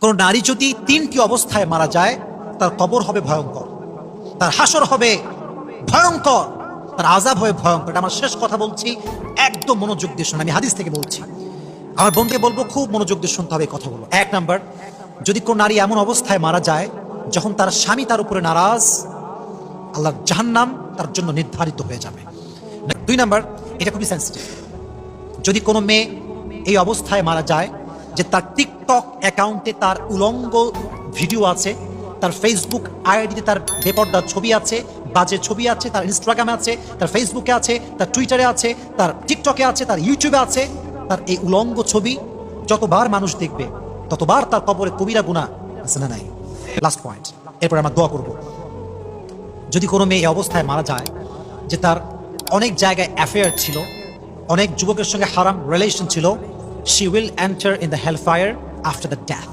কোন নারী যদি তিনটি অবস্থায় মারা যায়, তার কবর হবে ভয়ঙ্কর, তার হাসর হবে ভয়ঙ্কর, তার আযাব হবে ভয়ঙ্কর। এটা আমার শেষ কথা বলছি, একদম মনোযোগ দিয়ে শুনুন, আমি হাদিস থেকে বলছি। আমার বোনকে বলবো খুব মনোযোগ দিয়ে শুনতে হবে এই কথাগুলো। এক নাম্বার, যদি কোন নারী এমন অবস্থায় মারা যায় যখন তার স্বামী তার উপরে নারাজ, আল্লাহর জাহান্নাম তার জন্য নির্ধারিত হয়ে যাবে। দুই নাম্বার, এটা খুবই সেন্সিটিভ, যদি কোনো মেয়ে এই অবস্থায় মারা যায় যে তার টিকটক অ্যাকাউন্টে তার উলঙ্গ ভিডিও আছে, তার ফেসবুক আইডিতে তার বেপর্দা ছবি আছে, বাজে ছবি আছে, তার ইনস্টাগ্রামে আছে, তার ফেসবুকে আছে, তার টুইটারে আছে, তার টিকটকে আছে, তার ইউটিউবে আছে, তার এই উলঙ্গ ছবি যতবার মানুষ দেখবে ততবার তার কবরে কবিরা গুনাহ আছে না নাই? লাস্ট পয়েন্ট, এরপর আমরা দোয়া করব। যদি কোনো মেয়ে এই অবস্থায় মারা যায় যে তার অনেক জায়গায় অ্যাফেয়ার ছিল, অনেক যুবকের সঙ্গে হারাম রিলেশন ছিল, she will enter in the hellfire after the death.